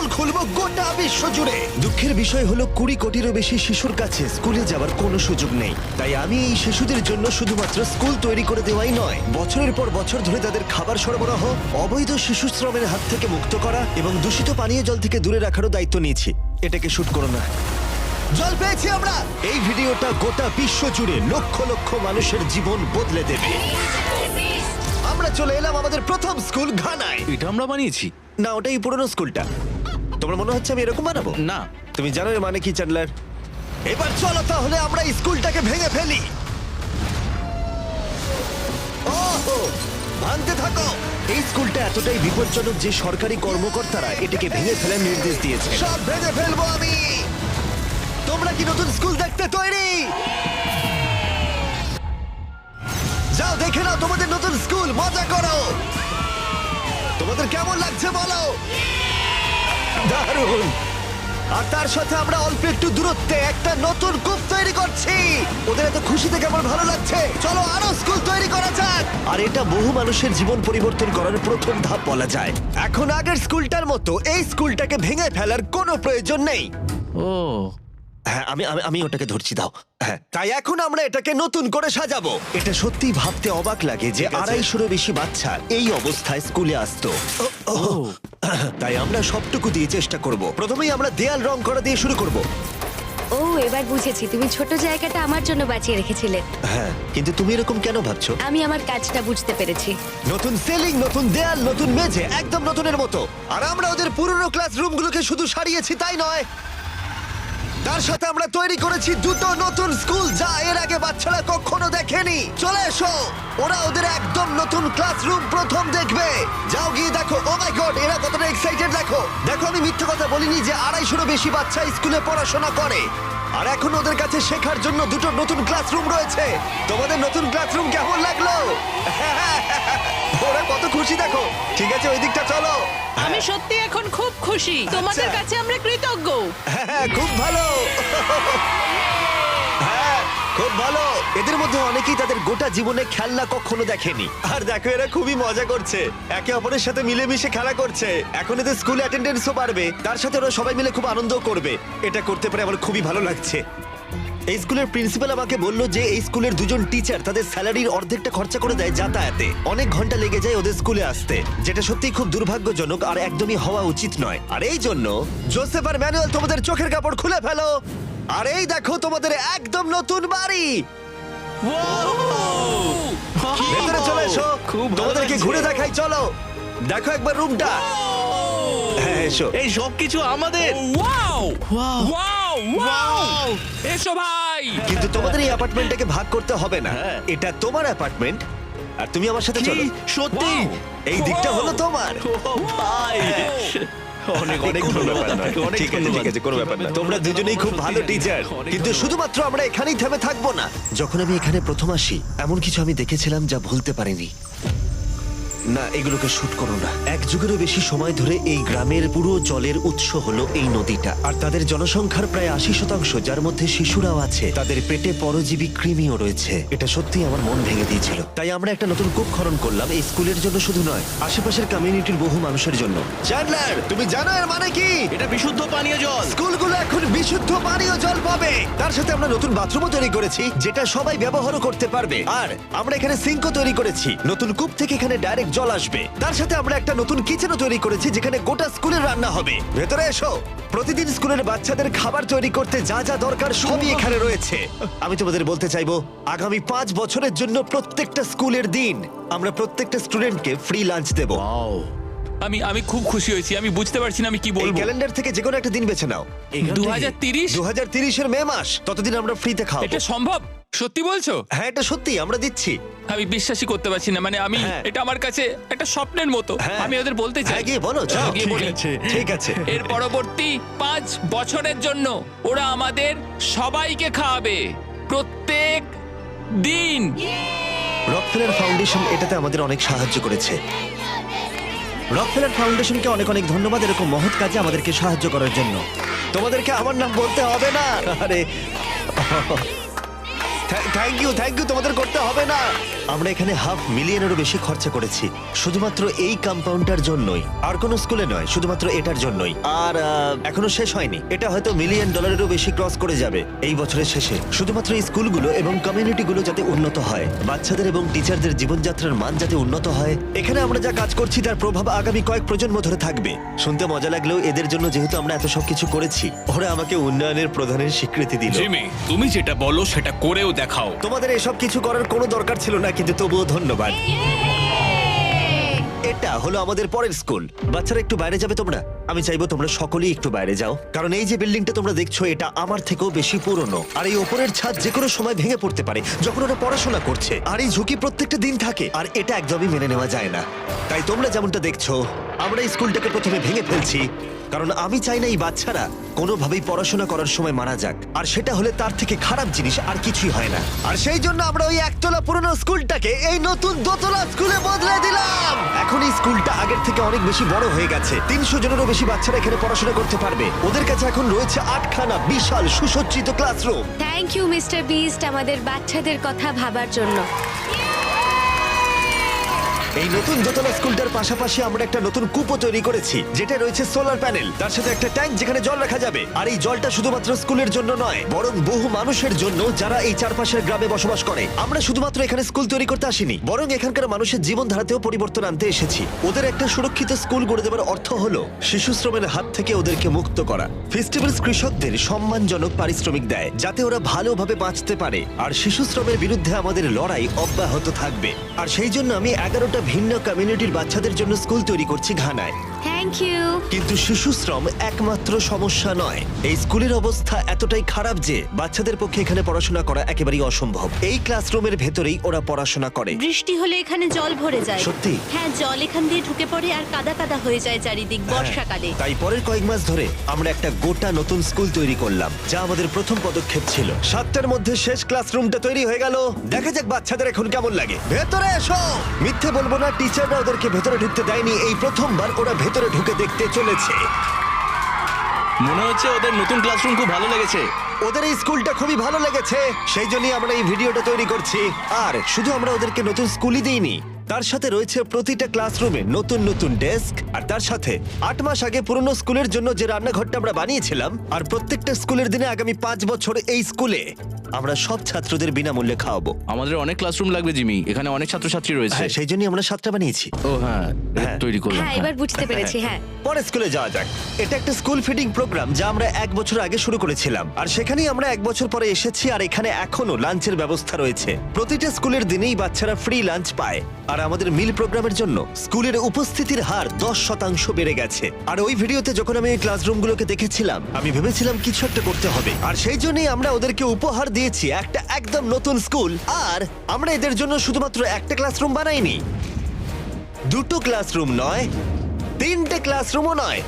School খুলবো গোটা বিশ্ব জুড়ে। দুঃখের বিষয় হলো 20 কোটিরও বেশি শিশুর কাছে স্কুলে যাওয়ার কোনো সুযোগ নেই। তাই আমি এই শিশুদের জন্য শুধুমাত্র স্কুল তৈরি করে দেওয়াই নয়, বছরের পর বছর ধরে তাদের খাবার সরবরাহ, অবৈধ শিশু শ্রমের হাত থেকে মুক্ত করা এবং দূষিত পানীয় জল থেকে দূরে রাখারও দায়িত্ব নিয়েছি। এটাকে শুট করো না। জল পেয়েছি আমরা। এই ভিডিওটা গোটা বিশ্ব জুড়ে লক্ষ লক্ষ মানুষের জীবন বদলে দেবে। আমরা চলে এলাম আমাদের প্রথম স্কুল ঘানায়। এটা আমরা বানিয়েছি। না, ওটাই পুরনো স্কুলটা। তোমার মনে হচ্ছে আমি এরকম বানাবো? না। তুমি জানো এর মানে কি, চ্যান্ডলার? এবার চলো তাহলে আমরা এই স্কুলটাকে ভেঙে ফেলি। ওহো, ভাঙতে থাকো। এই স্কুলটা এতটাই বিপজ্জনক যে সরকারি কর্মকর্তারা এটাকে ভেঙে ফেলার নির্দেশ দিয়েছে। সব ভেঙে ফেলবো আমি। তোমরা কি নতুন স্কুল দেখতে তৈরি? যাও দেখে নাও তোমাদের নতুন স্কুল, মজা করো। তোমাদের কেমন লাগছে বলো? দারুণ। আর তার সাথে আমরা অল্প একটু দূরত্বে একটা নতুন কূপ তৈরি করছি। ওদের এত খুশিতে কেমন ভালো লাগছে। চলো আরো স্কুল তৈরি করা যাক। আর এটা বহু মানুষের জীবন পরিবর্তন করার প্রথম ধাপ বলা যায়। এখন আগের স্কুলটার মতো এই স্কুলটাকে ভেঙে ফেলার কোনো প্রয়োজন নেই। ও হ্যাঁ, আমি ওটাকে ধরছি, দাও। হ্যাঁ, তাই এখন আমরা এটাকে নতুন করে সাজাবো। এটা সত্যি ভাবতে অবাক লাগে যে 250-রও বেশি বাচ্চা এই অবস্থায় স্কুলে আসতো। তাই আমরা সবটুকু দিয়ে চেষ্টা করব। প্রথমেই আমরা দেয়াল রং করা দিয়ে শুরু করব। ও, এবার বুঝেছি, তুমি ছোট জায়গাটা আমার জন্য বাঁচিয়ে রেখেছিলে। হ্যাঁ, কিন্তু তুমি এরকম কেন ভাবছো? আমি আমার কাজটা বুঝতে পেরেছি। নতুন সিলিং, নতুন দেয়াল, নতুন মেঝে, একদম নতুনের মতো। আর আমরা ওদের পুরনো ক্লাসরুমগুলোকে শুধু সারিয়েছি তাই নয়, তার সাথে আমরা তৈরি করেছি দুটো নতুন স্কুল যা এর আগে বাচ্চারা কখনো দেখেনি। চলে এসো, ওরা ওদের একদম নতুন ক্লাসরুম প্রথম দেখবে। যাও গিয়ে দেখো। ও মাই গড, এরা কতটা এক্সাইটেড দেখো। দেখো, আমি মিথ্যে কথা বলিনি যে 250-রও বেশি বাচ্চা স্কুলে পড়াশোনা করে। আর এখন ওদের কাছে শেখার জন্য দুটো নতুন ক্লাসরুম রয়েছে। তোমাদের নতুন ক্লাসরুম কেমন লাগলো? ওরা কত খুশি দেখো। ঠিক আছে, ওই দিকটা চলো। আমি সত্যি এখন খুব খুশি। তোমাদের কাছে আমরা কৃতজ্ঞ। হ্যাঁ, খুব ভালো। হ্যাঁ, খুব ভালো। এদের মধ্যে অনেকেই তাদের গোটা জীবনে খেলনা কখনো দেখেনি। আর দেখো, এরা খুবই মজা করছে, একে অপরের সাথে মিলেমিশে খেলা করছে। এখন এদের স্কুল অ্যাটেন্ডেন্সও বাড়বে, তার সাথে ওরা সবাই মিলে খুব আনন্দ করবে। এটা করতে পেরে আমার খুবই ভালো লাগছে। এই স্কুলের প্রিন্সিপাল আমাকে বললো যে এই স্কুলের দুজন টিচার তাদের স্যালারির অর্ধেকটা খরচা করে দেয় যাতায়াতে। অনেক ঘন্টা লেগে যায় ওদের স্কুলে আসতে, যেটা সত্যিই খুব দুর্ভাগ্যজনক আর একদমই হওয়া উচিত নয়। আর এই জন্য জোসেফ আর ম্যানুয়েল তোমাদের চোখের কাপড় খুলে ফেলো। আর এই দেখো তোমাদের একদম নতুন বাড়ি। ভেতরে চলে এসো, খুব ভালো তোমাদেরকে লাগছে। ঘুরে দেখাই। চলো দেখো একবার রুমটা। হ্যাঁ, এসো। এই সব কিছু আমাদের। Wow Wow! ওয়াও ওয়াও এসো ভাই। কিন্তু তোমাদের এই অ্যাপার্টমেন্টটাকে ভাগ করতে হবে না। হ্যাঁ। এটা তোমার অ্যাপার্টমেন্ট আর তুমি আমার সাথে কি? চলো। সত্যি? এই দিকটা হলো তোমার। ও ভাই, অনেক অনেক কোনো ধন্যবাদ। ব্যাপার নয়। অনেক ঠিক আছে, ধন্যবাদ। ঠিক আছে, কোনো ব্যাপার না। তোমরা দুজনেই খুব ভালো টিচার। অনেক কিন্তু ধন্যবাদ। শুধুমাত্র আমরা এখানেই থেমে থাকবো না। যখন আমি এখানে প্রথম আসি, এমন কিছু আমি দেখেছিলাম যা ভুলতে পারিনি। না, এগুলোকে শুট করো না। 1 যুগেরও বেশি সময় ধরে এই গ্রামের পুরো জলের উৎস হলো এই নদীটা। আর তাদের জনসংখ্যার প্রায় 80%, যার মধ্যে শিশুরাও আছে, তাদের পেটে পরজীবী কৃমিও রয়েছে। এটা সত্যিই আমার মন ভেঙে দিয়েছিল। তাই আমরা একটা নতুন কূপ খনন করলাম, এই স্কুলের জন্য শুধু নয়, আশেপাশের কমিউনিটির বহু মানুষের জন্য। চ্যান্ডলার, তুমি জানো এর মানে কি? এটা বিশুদ্ধ পানীয় জল। স্কুলগুলো এখন বিশুদ্ধ পানীয় জল পাবে। তার সাথে আমরা নতুন বাথরুমও তৈরি করেছি যেটা সবাই ব্যবহারও করতে পারবে। আর আমরা এখানে সিঙ্কও তৈরি করেছি। নতুন কূপ থেকে এখানে ডাইরেক্ট জল আসবে। তার সাথে আমরা একটা নতুন কিচেনও তৈরি করেছি যেখানে গোটা স্কুলের রান্না হবে। ভেতরে এসো। প্রতিদিন স্কুলের বাচ্চাদের খাবার তৈরি করতে যা যা দরকার সবই এখানে রয়েছে। আমি তোমাদের বলতে চাইবো, আগামী 5 বছরের জন্য প্রত্যেকটা স্কুলের দিন আমরা প্রত্যেকটা স্টুডেন্টকে ফ্রি লাঞ্চ দেবো। আমি খুব খুশি হয়েছি। আমি বুঝতে পারছি না আমি কি এই বলবো। ক্যালেন্ডার থেকে যে কোনো একটা দিন বেছে নাও। 2030 2030-এর মে মাস, ততদিন আমরা ফ্রিতে খাওয়াবো। এটা সম্ভব? সত্যি বলছো? হ্যাঁ, এটা সত্যি, আমরা দিচ্ছি। আমি বিশ্বাসই করতে পারছি না। মানে আমি হ্যাঁ। এটা আমার কাছে একটা স্বপ্নের মতো। হ্যাঁ। আমি ওদের বলতে চাই। হ্যাঁ, গিয়ে বলো, যাও। হ্যাঁ, গিয়ে ঠিক বলি। আছে। ঠিক আছে। এর পরবর্তী 5 বছরের জন্য ওরা আমাদের সবাইকে খাওয়াবে প্রত্যেক দিন। রকফেলার ফাউন্ডেশন এটাতে আমাদের অনেক সাহায্য করেছে। রকফেলার ফাউন্ডেশনকে অনেক অনেক ধন্যবাদ এরকম মহৎ কাজে আমাদেরকে সাহায্য করার জন্য। তোমাদেরকে আমার নাম বলতে হবে না। আরে থ্যাংক ইউ তোমাদের করতে হবে না। আমরা এখানে $500,000-এরও বেশি খরচা করেছি শুধুমাত্র এই কম্পাউন্ডটার জন্যই, আর কোনো স্কুলে নয়, শুধুমাত্র এটার জন্যই। আর এখনো শেষ হয়নি, এটা হয়তো $1 মিলিয়নেরও বেশি ক্রস করে যাবে এই বছরের শেষে। শুধুমাত্র এই স্কুলগুলো এবং কমিউনিটিগুলো যাতে উন্নত হয়, বাচ্চাদের এবং টিচারদের জীবনযাত্রার মান যাতে উন্নত হয়। এখানে আমরা যা কাজ করছি তার প্রভাব আগামী কয়েক প্রজন্ম ধরে থাকবে। শুনতে মজা লাগলেও এদের জন্য যেহেতু আমরা এত সব কিছু করেছি, ওরা আমাকে উন্নয়নের প্রধানের স্বীকৃতি দিল। জিমি, তুমি যেটা বলো সেটা করেও দেখাও। তোমাদের এসব কিছু করার কোনো দরকার ছিল না, কিন্তু তবুও ধন্যবাদ। এটা হলো আমাদের পরের স্কুল। বাচ্চারা একটু বাইরে যাবে তোমরা? আমি চাইবো তোমরা সকলেই একটু বাইরে যাও, কারণ এই যে বিল্ডিংটা তোমরা দেখছো এটা আমার থেকেও বেশি পুরনো। আর এই ওপরের ছাদ যে কোনো সময় ভেঙে পড়তে পারে যখন ওরা পড়াশোনা করছে, আর এই ঝুঁকি প্রত্যেকটা দিন থাকে, আর এটা একদমই মেনে নেওয়া যায় না। তাই তোমরা যেমনটা দেখছো, আমরা এই স্কুলটাকে প্রথমে ভেঙে ফেলছি, কারণ আমি চাই না এই বাচ্চারা কোনোভাবেই পড়াশোনা করার সময় মারা যাক, আর সেটা হলে তার থেকে খারাপ জিনিস আর কিছুই হয় না। আর সেই জন্য আমরা ওই একতলা পুরনো স্কুলটাকে এই নতুন দোতলা স্কুলে বদলে দিলাম। এখন এই স্কুলটা আগের থেকে অনেক বেশি বড় হয়ে গেছে, 300 জনেরও বেশি বাচ্চারা এখানে পড়াশোনা করতে পারবে। ওদের কাছে এখন রয়েছে 8খানা বিশাল সুসজ্জিত classroom. Thank you mister Bisht আমাদের বাচ্চাদের কথা ভাবার জন্য। এই নতুন দোতলা স্কুলটার পাশাপাশি আমরা একটা নতুন কূপও তৈরি করেছি, যেটা রয়েছে সোলার প্যানেল, তার সাথে একটা ট্যাঙ্ক যেখানে জল রাখা যাবে। আর এই জলটা শুধুমাত্র স্কুলের জন্য নয়, বরং বহু মানুষের জন্য যারা এই চারপাশের গ্রামে বসবাস করে। আমরা শুধুমাত্র এখানে স্কুল তৈরি করতে আসিনি, বরং এখানকার মানুষের জীবনধারাতেও পরিবর্তন আনতে এসেছি। ওদের একটা সুরক্ষিত স্কুল গড়ে দেওয়ার অর্থ হলো শিশু শ্রমের হাত থেকে ওদেরকে মুক্ত করা। ফেস্টিভ্যালস কৃষকদের সম্মানজনক পারিশ্রমিক দেয় যাতে ওরা ভালোভাবে বাঁচতে পারে, আর শিশু শ্রমের বিরুদ্ধে আমাদের লড়াই অব্যাহত থাকবে। আর সেই জন্য আমি 11টা ভিন্ন কমিউনিটির বাচ্চাদের জন্য স্কুল তৈরি করছি ঘানায়। Thank you. কিন্তু শিশু শ্রম একমাত্র সমস্যা নয়। এই স্কুলের অবস্থা এতটাই খারাপ যে বাচ্চাদের পক্ষে এখানে পড়াশোনা করা একেবারেই অসম্ভব। এই ক্লাসরুমের ভেতরেই ওরা পড়াশোনা করে। বৃষ্টি হলে এখানে জল ভরে যায়। সত্যি? হ্যাঁ, জল এখান দিয়ে ঢুকে পড়ে আর কাদা কাদা হয়ে যায় চারিদিক বর্ষাকালে। তাই পরের কয়েক মাস ধরে আমরা একটা গোটা নতুন স্কুল তৈরি করলাম, যা আমাদের প্রথম পদক্ষেপ ছিল। 7টার মধ্যে শেষ ক্লাসরুমটা তৈরি হয়ে গেল। দেখা যাক বাচ্চাদের এখন কেমন লাগে। ভেতরে এসো। মিথ্যে বলবো না, টিচাররা ওদেরকে ভেতরে ঢুকতে দেয়নি। এই প্রথমবার ওরা ভেতরে ঢুকে দেখতে চলেছে। মনে হচ্ছে ওদের নতুন ক্লাসরুম খুব ভালো লেগেছে। ওদের এই স্কুলটা খুবই ভালো লেগেছে, সেই জন্যই আমরা এই ভিডিওটা তৈরি করছি। আর শুধু আমরা ওদেরকে নতুন স্কুলই দিইনি, তার সাথে রয়েছে প্রতিটা ক্লাসরুমে নতুন নতুন ডেস্ক, আর তার সাথে 8 মাস আগে পুরনো স্কুলের জন্য যে রান্নাঘরটা আমরা বানিয়েছিলাম। আর প্রত্যেকটা স্কুলের দিনে আগামী 5 বছর এই স্কুলে আমরা সব ছাত্রদের বিনামূল্যে খাওয়াবো। আমাদের অনেক ক্লাসরুম লাগবে জিমি, এখানে অনেক ছাত্রছাত্রী রয়েছে। হ্যাঁ, সেই জন্যই আমরা 7টা বানিয়েছি। ও হ্যাঁ, হ্যাঁ। তৈরি করলাম। হ্যাঁ, এবার বুঝতে পেরেছি। হ্যাঁ, পরে স্কুলে যাওয়া যাক। এটা একটা স্কুল ফিডিং প্রোগ্রাম যা আমরা 1 বছর আগে শুরু করেছিলাম, আর সেখানেই আমরা 1 বছর পরে এসেছি। আর এখানে এখনো লাঞ্চের ব্যবস্থা রয়েছে। প্রতিটা স্কুলের দিনেই বাচ্চারা ফ্রি লাঞ্চ পায়। আর আমাদের মিল প্রোগ্রামের জন্য স্কুলের উপস্থিতির হার 10% বেড়ে গেছে। আর ওই ভিডিওতে যখন আমি এই ক্লাসরুমগুলোকে দেখেছিলাম, আমি ভেবেছিলাম কিছু একটা করতে হবে। আর সেই জন্যই আমরা ওদেরকে উপহার দিয়েছি একটা একদম নতুন স্কুল। আর আমরা এদের জন্য শুধুমাত্র একটা ক্লাসরুম বানাইনি, 2টো ক্লাসরুম নয়, 3টে ক্লাসরুমও নয়,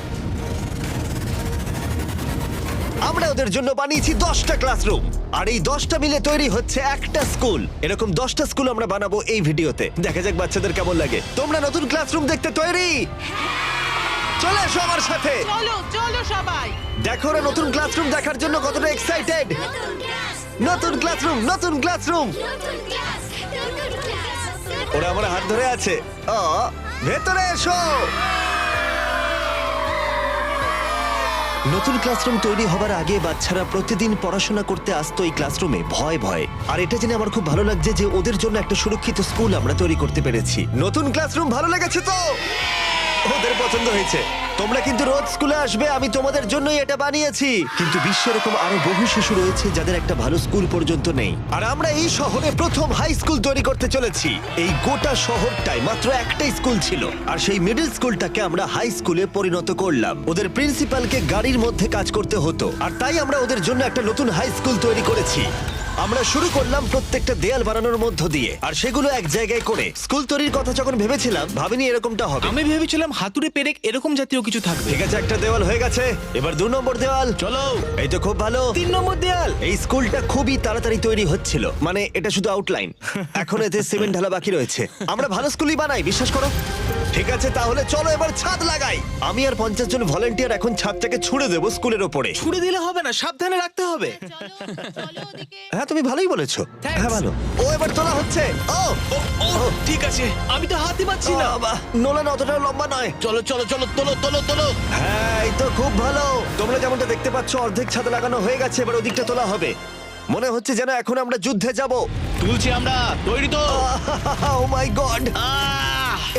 আমরা ওদের জন্য বানিয়েছি 10টা ক্লাসরুম। আর এই 10টা মিলে তৈরি হচ্ছে একটা স্কুল। এরকম 10টা স্কুল আমরা বানাবো এই ভিডিওতে। দেখা যাক বাচ্চাদের কেমন লাগে। তোমরা নতুন ক্লাসরুম দেখতে তৈরি? চলে এসো আমার সাথে। চলো চলো সবাই। দেখো ওরা নতুন ক্লাসরুম দেখার জন্য কতটা এক্সাইটেড। নতুন ক্লাসরুম, নতুন ক্লাসরুম। ওরা আমার হাত ধরে আছে। ভেতরে এসো। নতুন ক্লাসরুম তৈরি হবার আগে বাচ্চারা প্রতিদিন পড়াশোনা করতে আসতো এই ক্লাসরুমে ভয় ভয়। আর এটা জেনে আমার খুব ভালো লাগছে যে ওদের জন্য একটা সুরক্ষিত স্কুল আমরা তৈরি করতে পেরেছি। নতুন ক্লাসরুম ভালো লেগেছে তো? ওদের পছন্দ হয়েছে। তোমরা কিন্তু রোজ স্কুলে আসবে, আমি তোমাদের জন্যই এটা বানিয়েছি। কিন্তু বিশ্বে এরকম আরো বহু শিশু রয়েছে যাদের একটা ভালো স্কুল পর্যন্ত নেই। আর আমরা এই শহরে প্রথম হাই স্কুল তৈরি করতে চলেছি। এই গোটা শহরটায় মাত্র একটাই স্কুল ছিল, আর সেই মিডল স্কুলটাকে আমরা হাই স্কুলে পরিণত করলাম। ওদের প্রিন্সিপালকে গাড়ির মধ্যে কাজ করতে হতো, আর তাই আমরা ওদের জন্য একটা নতুন হাই স্কুল তৈরি করেছি। আমরা শুরু করলাম প্রত্যেকটা দেয়াল বানানোর মধ্য দিয়ে, আর সেগুলো এক জায়গায় করে। স্কুল তৈরির কথা যখন ভেবেছিলাম, ভাবিনি এরকমটা হবে। আমি ভেবেছিলাম হাতুড়ে পেরেক এরকম জাতীয় কিছু থাকবে। ঠিক আছে, একটা দেওয়াল হয়ে গেছে। এবার 2 নম্বর দেওয়াল। চলো। এই তো খুব ভালো। 3 নম্বর দেয়াল। এই স্কুলটা খুবই তাড়াতাড়ি তৈরি হচ্ছিল, মানে এটা শুধু আউটলাইন। এখন এতে সিমেন্ট ঢালা বাকি রয়েছে। আমরা ভালো স্কুলই বানাই, বিশ্বাস করো। ঠিক আছে, তাহলে চলো এবার ছাদ লাগাই। আমি আর 50 জন ভলান্টিয়ার এখন ছাদটাকে ছুড়ে দেবো স্কুলের ওপরে। ছুড়ে দিলে হবে না, সাবধানে রাখতে হবে। হ্যাঁ, তুমি ভালোই বলেছো। Thanks. হ্যাঁ, ভালো। ও এবার তোলা হচ্ছে। ও ও ঠিক আছে, আমি তো হাতই পাচ্ছি না। নোলান অতটাও লম্বা নয়। চলো চলো চলো, তোলো তোলো তোলো। হ্যাঁ, এই তো খুব ভালো। তোমরা যেমনটা দেখতে পাচ্ছ অর্ধেক ছাদ লাগানো হয়ে গেছে, এবার ওদিকটা তোলা হবে। মনে হচ্ছে যেন এখন আমরা যুদ্ধে যাব। তুলছি আমরা, তৈরি তো? ও মাই গড,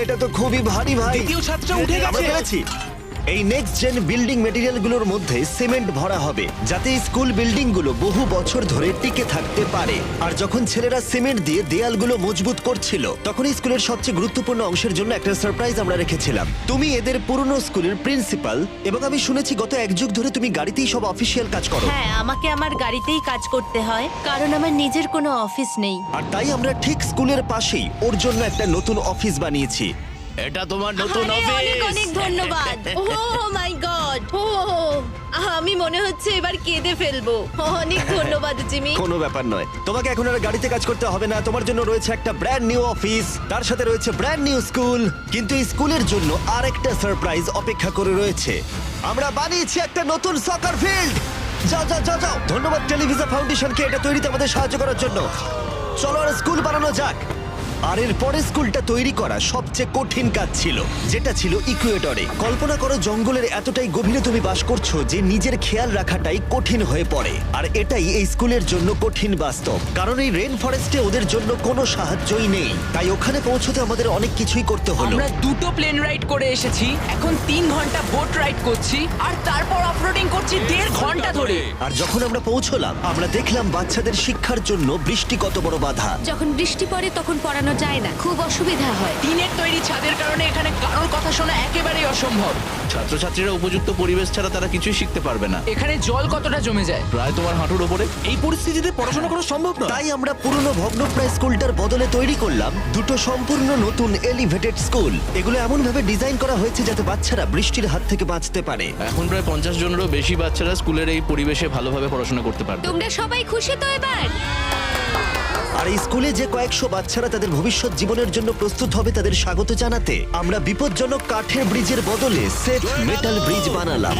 এটা তো খুবই ভারী ভাই। দ্বিতীয় ছাদটা উঠে আমরা গেছে। পেরেছি। এই নেক্সট জেন বিল্ডিং মেটেরিয়ালগুলোর মধ্যে সিমেন্ট ভরা হবে, যাতে এই স্কুল বিল্ডিংগুলো বহু বছর ধরে টিকে থাকতে পারে। আর যখন ছেলেরা সিমেন্ট দিয়ে দেয়ালগুলো মজবুত করছিল, তখন এই স্কুলের সবচেয়ে গুরুত্বপূর্ণ অংশের জন্য একটা সারপ্রাইজ আমরা রেখেছিলাম। তুমি এদের পুরনো স্কুলের প্রিন্সিপাল, এবং আমি শুনেছি গত 1 যুগ ধরে তুমি গাড়িতেই সব অফিসিয়াল কাজ করো। হ্যাঁ, আমাকে আমার গাড়িতেই কাজ করতে হয়, কারণ আমার নিজের কোনো অফিস নেই। আর তাই আমরা ঠিক স্কুলের পাশেই ওর জন্য একটা নতুন অফিস বানিয়েছি। এটা তোমার নতুন আরে, অফিস। অনেক অনেক ধন্যবাদ। ও মাই গড, আমি মনে হচ্ছে এবার কেঁদে ফেলবো। অনেক ধন্যবাদ জিমি। কোনো ব্যাপার নয়, তোমাকে এখন আর গাড়িতে কাজ করতে হবে না। তোমার জন্য রয়েছে একটা ব্র্যান্ড নিউ অফিস, তার সাথে রয়েছে ব্র্যান্ড নিউ স্কুল। কিন্তু এই স্কুলের জন্য আরেকটা সারপ্রাইজ অপেক্ষা করে রয়েছে। আমরা বানিয়েছি একটা নতুন সকার ফিল্ড। যাও যাও যাও যাও। ধন্যবাদ টেলিভিশন ফাউন্ডেশনকে এটা তৈরিতে আমাদের সাহায্য করার জন্য। চলো আর স্কুল বানানো যাক। আর এর পরে স্কুলটা তৈরি করা সবচেয়ে কঠিন কাজ ছিল, যেটা ছিল ইকুয়েডরে। কল্পনা করো জঙ্গলের এতটাই গভীরে তুমি বাস করছো যে নিজের খেয়াল রাখাটাই কঠিন হয়ে পড়ে। আর এটাই এই স্কুলের জন্য কঠিন বাস্তব, কারণ এই রেন ফরেস্টে ওদের জন্য কোনো সাহায্যই নেই। তাই ওখানে পৌঁছতে আমাদের অনেক কিছুই করতে হলো। আমরা 2টো প্লেন রাইড করে এসেছি, এখন 3 ঘন্টা বোট রাইড করছি, আর তারপর অফরোডিং করছি 1.5 ঘন্টা ধরে। আর যখন আমরা পৌঁছলাম, আমরা দেখলাম বাচ্চাদের শিক্ষার জন্য বৃষ্টি কত বড় বাধা। যখন বৃষ্টি পড়ে তখন পড়ানো যায় না, খুব অসুবিধা হয়। টিনের তৈরি ছাদের কারণে এখানে কারোর কথা শোনা একেবারেই অসম্ভব। ছাত্রছাত্রীরা উপযুক্ত পরিবেশ ছাড়া তারা কিছুই শিখতে পারবে না। এখানে জল কতটা জমে যায়। প্রায় তোমার হাঁটুর ওপরে। এই পরিস্থিতিতে পড়াশোনা করা সম্ভব নয়। তাই আমরা পুরনো ভগ্নপ্রায় স্কুলটার বদলে তৈরি করলাম 2টো সম্পূর্ণ নতুন এলিভেটেড স্কুল। এগুলো এমন ভাবে ডিজাইন করা হয়েছে যাতে বাচ্চারা বৃষ্টির হাত থেকে বাঁচতে পারে। এখন প্রায় 50 জনেরও বেশি বাচ্চারা স্কুলের এই পরিবেশে ভালোভাবে পড়াশোনা করতে পারবে। তোমরা সবাই খুশি তো এবার? আর এই স্কুলে যে কয়েকশো বাচ্চারা তাদের ভবিষ্যৎ জীবনের জন্য প্রস্তুত হবে, তাদের স্বাগত জানাতে আমরা বিপজ্জনক কাঠের ব্রিজের বদলে সেফ মেটাল ব্রিজ বানালাম।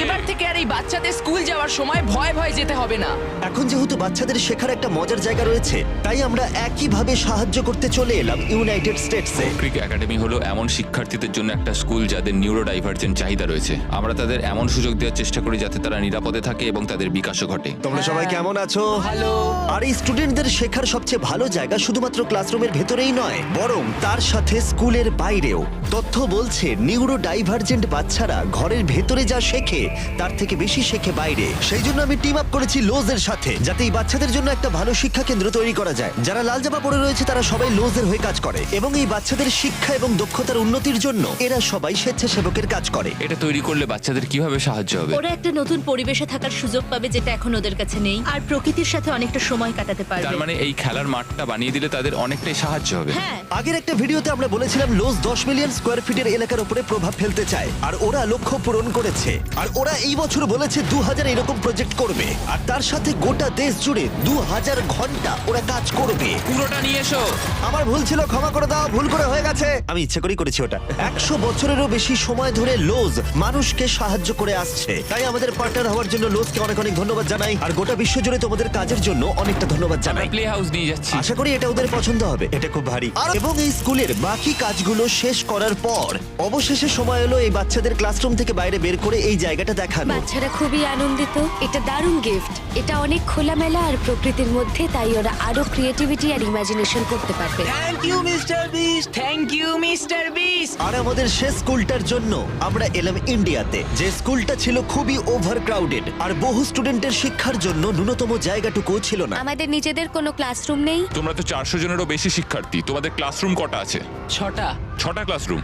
এবার থেকে আর এই বাচ্চাদের স্কুল যাওয়ার সময় ভয় ভয় যেতে হবে না। এখন যেহেতু বাচ্চাদের শেখার একটা মজার জায়গা রয়েছে, তাই আমরা একইভাবে সাহায্য করতে চলে এলাম ইউনাইটেড স্টেটসে। ক্রিক একাডেমি হলো এমন শিক্ষার্থীদের জন্য একটা স্কুল যাদের নিউরো ডাইভার্জেন্ট চাহিদা রয়েছে। আমরা তাদের এমন সুযোগ দেওয়ার চেষ্টা করি যাতে তারা নিরাপদে থাকে এবং তাদের বিকাশও ঘটে। তোমরা সবাই কেমন আছো? ভালো। আর এই স্টুডেন্টদের শেখার সবচেয়ে ভালো জায়গা শুধুমাত্র ক্লাসরুমের ভেতরেই নয়, বরং তার সাথে স্কুলের বাইরেও। তথ্য বলছে নিউরো ডাইভার্জেন্ট বাচ্চারা ঘরের ভেতরে যা শেখে তার থেকে বেশি শেখে বাইরে। সেই জন্য আমি টিম আপ করেছি লোজের সাথে, যাতে এই বাচ্চাদের জন্য একটা ভালো শিক্ষা কেন্দ্র তৈরি করা যায়। যারা লাল জামা পরে রয়েছে তারা সবাই লোজের হয়ে কাজ করে, এবং এই বাচ্চাদের শিক্ষা এবং দক্ষতার উন্নতির জন্য এরা সবাই স্বেচ্ছাসেবকের কাজ করে। এটা তৈরি করলে বাচ্চাদের কিভাবে সাহায্য হবে? ওরা একটা নতুন পরিবেশে থাকার সুযোগ পাবে, যেটা এখন ওদের কাছে নেই, আর প্রকৃতির সাথে অনেকটা সময় কাটাতে তার পারবে। মানে এই খেলার মাঠটা বানিয়ে দিলে তাদের অনেকটাই সাহায্য হবে। হ্যাঁ, আগের একটা ভিডিওতে আমরা বলেছিলাম লোজ 10 মিলিয়ন স্কোয়ার ফিটের এলাকার উপরে প্রভাব ফেলতে চায়, আর ওরা লক্ষ্য পূরণ করেছে। আর ওরা এই বছর বলেছে 2000 এরকম প্রজেক্ট করবে, আর তার সাথে গোটা দেশ জুড়ে 2000 ঘন্টা ওরা কাজ করবে। পুরোটা নিয়ে এসো। আমার ভুল ছিল, ক্ষমা করে দাও, ভুল করে হয়ে গেছে। আমি ইচ্ছে করেই করেছি ওটা। 100 বছরেরও বেশি সময় ধরে লোজ মানুষকে সাহায্য করে আসছে, তাই আমাদের পার্টনার হওয়ার জন্য লোজকে অনেক অনেক ধন্যবাদ জানাই, আর গোটা বিশ্ব জুড়ে তোমাদের কাজের জন্য অনেকটা ধন্যবাদ জানাই। প্লে হাউস নিয়ে যাচ্ছি। আশা করি এটা ওদের পছন্দ হবে, এটা খুব ভারী। এবং এই স্কুলের বাকি কাজগুলো শেষ করার পর অবশেষে সময় হলো এই বাচ্চাদের ক্লাসরুম থেকে বাইরে বের করে এই জায়গাটা দেখানো। বাচ্চারা খুবই আনন্দিত। এটা দারুণ গিফট। এটা অনেক খোলামেলা আর প্রকৃতির মধ্যে, তাই ওরা আরো ক্রিয়েটিভিটি আর ইমাজিনেশন করতে পারবে। Thank you mister Beast. Thank you mister Beast. আর আমাদের শেষ স্কুলটার জন্য আমরা এলাম ইন্ডিয়াতে, যে স্কুলটা ছিল খুবই ওভারক্রাউডেড, আর বহু স্টুডেন্টের শিক্ষার জন্য ন্যূনতম জায়গাটুকুও ছিল না। আমাদের নিজেদের কোনো ক্লাসরুম নেই। তোমরা তো 400 জনেরও বেশি শিক্ষার্থী, তোমাদের ক্লাসরুম কটা আছে? 6টা ক্লাসরুম।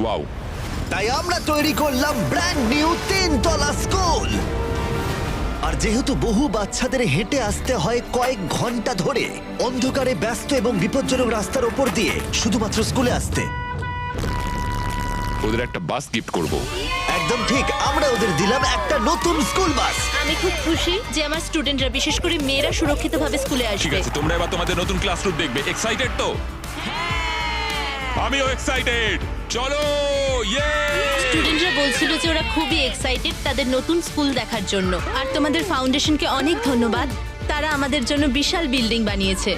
ওয়াও। তাই আমরা তৈরি করলাম ব্র্যান্ড নিউ 3 তলা স্কুল। আর যেহেতু বহু বাচ্চাদের হেঁটে আসতে হয় কয়েক ঘন্টা ধরে অন্ধকারে ব্যস্ত এবং বিপজ্জনক রাস্তার ওপর দিয়ে শুধুমাত্র স্কুলে আসতে, ওদের একটা বাস গিফট করব। একদম ঠিক, আমরা ওদের দিলাম একটা নতুন স্কুল বাস। আমি খুব খুশি যে আমার স্টুডেন্টরা, বিশেষ করে মেয়েরা, সুরক্ষিতভাবে স্কুলে ঠিক আসবে। আছে, তোমরা এবার তোমাদের নতুন ক্লাসরুম দেখবে। এক্সাইটেড তো? আমিও এক্সাইটেড, চলো ইয়ে স্টুডেন্টরা বলছিল যে ওরা খুবই এক্সাইটেড তাদের নতুন স্কুল দেখার জন্য। আর তোমাদের ফাউন্ডেশনকে অনেক ধন্যবাদ, তারা আমাদের জন্য বিশাল বিল্ডিং বানিয়েছে।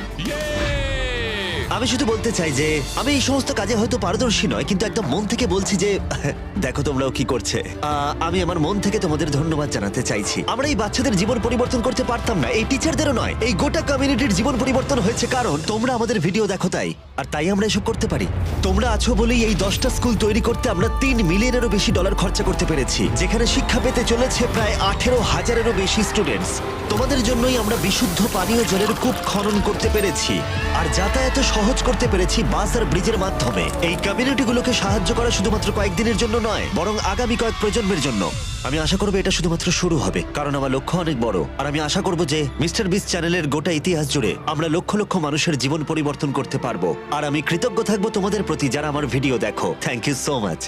আমি শুধু বলতে চাই যে আমি এই সমস্ত কাজে হয়তো পারদর্শী নয়, কিন্তু একদম মন থেকে বলছি যে দেখো তোমরাও কি করছে। আমি আমার মন থেকে তোমাদের ধন্যবাদ জানাতে চাইছি। আমরা এই বাচ্চাদের জীবন পরিবর্তন করতে পারতাম না, এই টিচারদেরও নয়, এই গোটা কমিউনিটির জীবন পরিবর্তন হয়েছে কারণ তোমরা আমাদের ভিডিও দেখো তাই। আর তাই আমরা এসব করতে পারি। তোমরা আছো বলেই এই 10টা স্কুল তৈরি করতে আমরা $3 মিলিয়নেরও বেশি খরচা করতে পেরেছি, যেখানে শিক্ষা পেতে চলেছে প্রায় 18,000-এরও বেশি স্টুডেন্টস। তোমাদের জন্যই আমরা বিশুদ্ধ পানীয় জলের কূপ খনন করতে পেরেছি আর যাতায়াত সহজ করতে পেরেছি বাস আর ব্রিজের মাধ্যমে। এই কমিউনিটিগুলোকে সাহায্য করা শুধুমাত্র কয়েকদিনের জন্য নয়, বরং আগামী কয়েক প্রজন্মের জন্য। আমি আশা করবো এটা শুধুমাত্র শুরু হবে, কারণ আমার লক্ষ্য অনেক বড়। আর আমি আশা করবো যে মিস্টার বিস্ট চ্যানেলের গোটা ইতিহাস জুড়ে আমরা লক্ষ লক্ষ মানুষের জীবন পরিবর্তন করতে পারবো। আর আমি কৃতজ্ঞ থাকবো তোমাদের প্রতি যারা আমার ভিডিও দেখো। Thank you so much.